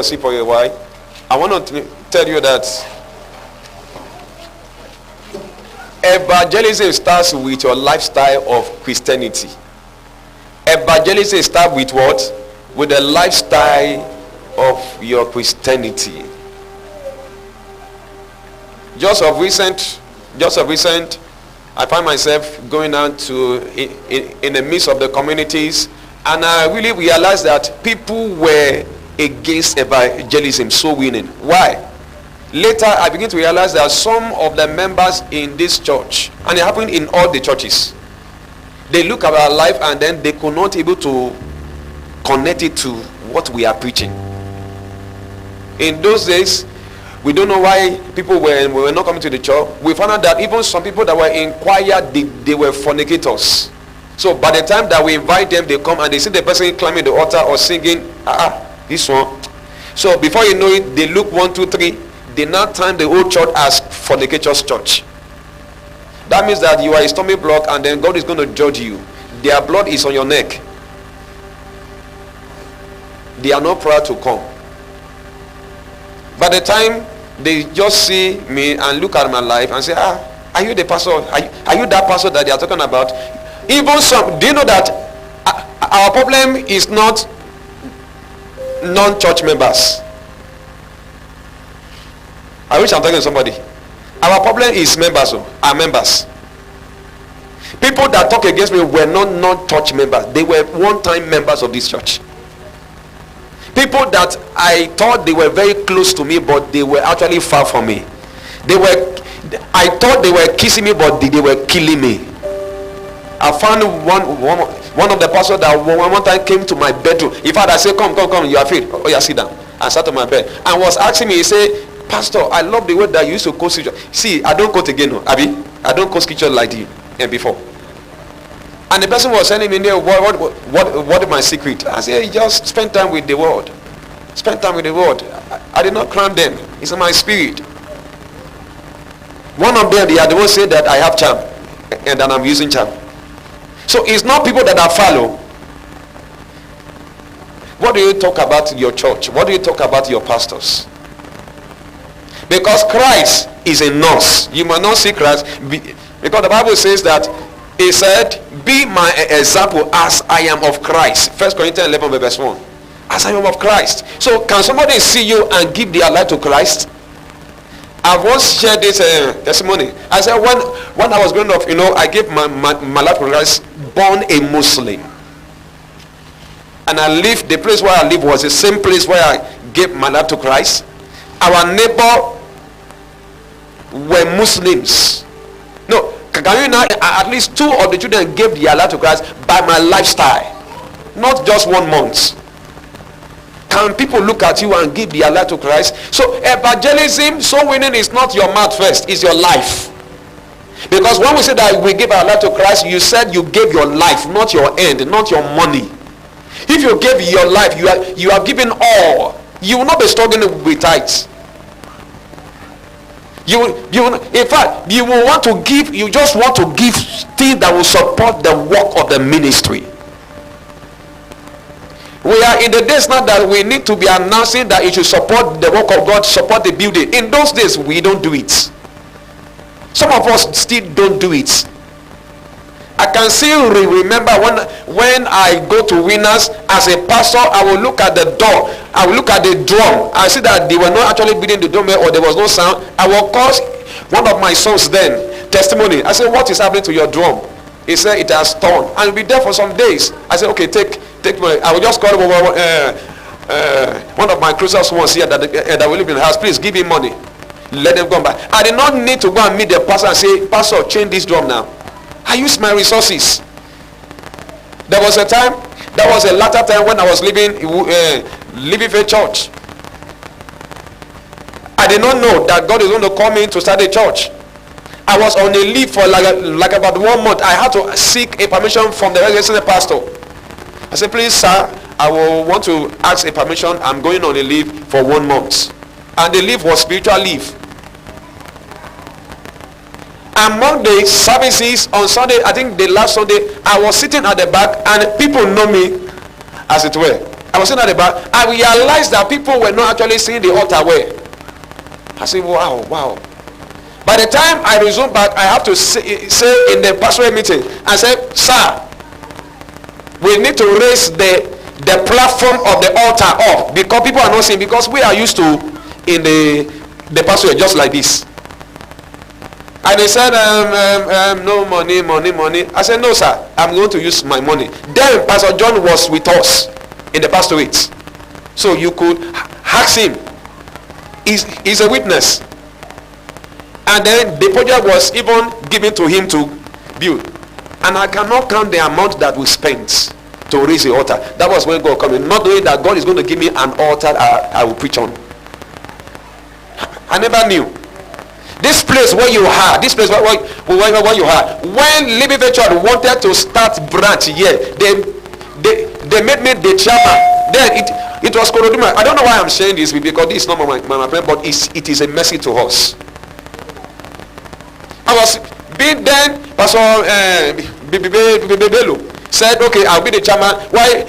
see for a while. I want to tell you that evangelism starts with your lifestyle of Christianity. Evangelism starts with what? With the lifestyle of your Christianity. Just of recent, I find myself going out to in the midst of the communities, and I really realized that people were against evangelism so winning. Why? Later I begin to realize that some of the members in this church, and it happened in all the churches, they look at our life and then they could not able to connect it to what we are preaching. In those days, we don't know why people were not coming to the church. We found out that even some people that were in choir, they were fornicators. So by the time that we invite them, they come and they see the person climbing the altar or singing, this one. So before you know it, they look 1, 2, 3. They now turn the whole church as fornicators church. That means that you are a stumbling block, and then God is going to judge you. Their blood is on your neck. They are not proud to come. By the time they just see me and look at my life and say, are you the pastor? Are you that pastor that they are talking about? Even some, do you know that our problem is not non-church members? I wish I'm talking to somebody. Our problem is members, our members. People that talk against me were not non-church members. They were one-time members of this church. People that I thought they were very close to me, but they were actually far from me. I thought they were kissing me, but they were killing me. I found one of the pastors that one time came to my bedroom. In fact, I said, come, you are afraid. Oh yeah, sit down. I sat on my bed and was asking me, he said, Pastor, I love the way that you used to quote scripture. See, I don't quote again, Abi. I don't quote scripture like you and before. And the person was telling me, what is my secret? I said, just spend time with the word. Spend time with the word. I did not cram them. It's in my spirit. One of them, they are the ones say that I have charm and that I'm using charm. So it's not people that are fallow. What do you talk about your church? What do you talk about your pastors? Because Christ is in us. You must not see Christ. Because the Bible says that he said, be my example as I am of Christ. 1 Corinthians 11 verse 1. As I am of Christ. So can somebody see you and give their life to Christ? I've once shared this testimony. I said when I was growing up, I gave my life to Christ, born a Muslim. And I lived, the place where I lived was the same place where I gave my life to Christ. Our neighbor were Muslims. No, can you now, at least 2 of the children gave their life to Christ by my lifestyle. Not just 1 month. Can people look at you and give their life to Christ? So evangelism, soul winning is not your mouth first, it's your life. Because when we say that we give our life to Christ, you said you gave your life, not your end, not your money. If you gave your life, you are giving all. You will not be struggling with tithes. In fact, you will want to give. You just want to give things that will support the work of the ministry. We are in the days now that we need to be announcing that it should support the work of God, support the building. In those days, we don't do it. Some of us still don't do it. I can still remember when I go to Winners as a pastor, I will look at the door, I will look at the drum. I see that they were not actually beating the drum or there was no sound. I will call one of my sons then testimony. I said, what is happening to your drum? He said it has torn, and it'll be there for some days. I said, okay, take my. I will just call one of my closest ones here that will live in the house. Please give him money. Let them come back. I did not need to go and meet the pastor and say, Pastor, change this drum now. I used my resources. There was a latter time when I was living a church. I did not know that God is going to call me to start a church. I was on a leave for like about 1 month. I had to seek a permission from the resident pastor. I said, please sir, I will want to ask a permission. I'm going on a leave for 1 month. And the leave was spiritual leave. Among the services on Sunday, I think the last Sunday, I was sitting at the back and people know me as it were. I was sitting at the back. I realized that people were not actually seeing the altar well. I said, wow. By the time I resumed back, I have to say in the pastoral meeting, I said, sir, we need to raise the platform of the altar up, because people are not seeing, because we are used to in the pastoral just like this. And they said, no money. I said, no sir, I'm going to use my money. Then Pastor John was with us in the pastorate, so you could ask him. He's a witness. And then the project was even given to him to build, and I cannot count the amount that we spent to raise the altar. That was when God came in, not knowing that God is going to give me an altar I will preach on. I never knew. This place where you are, this place where you are, when Living Church wanted to start branch here, they made me the chairman. Then it was Koroduma. I don't know why I'm saying this, because this is not my friend, but it is a mercy to us. I was being then, Pastor Bebelo said, okay, I'll be the chairman. Why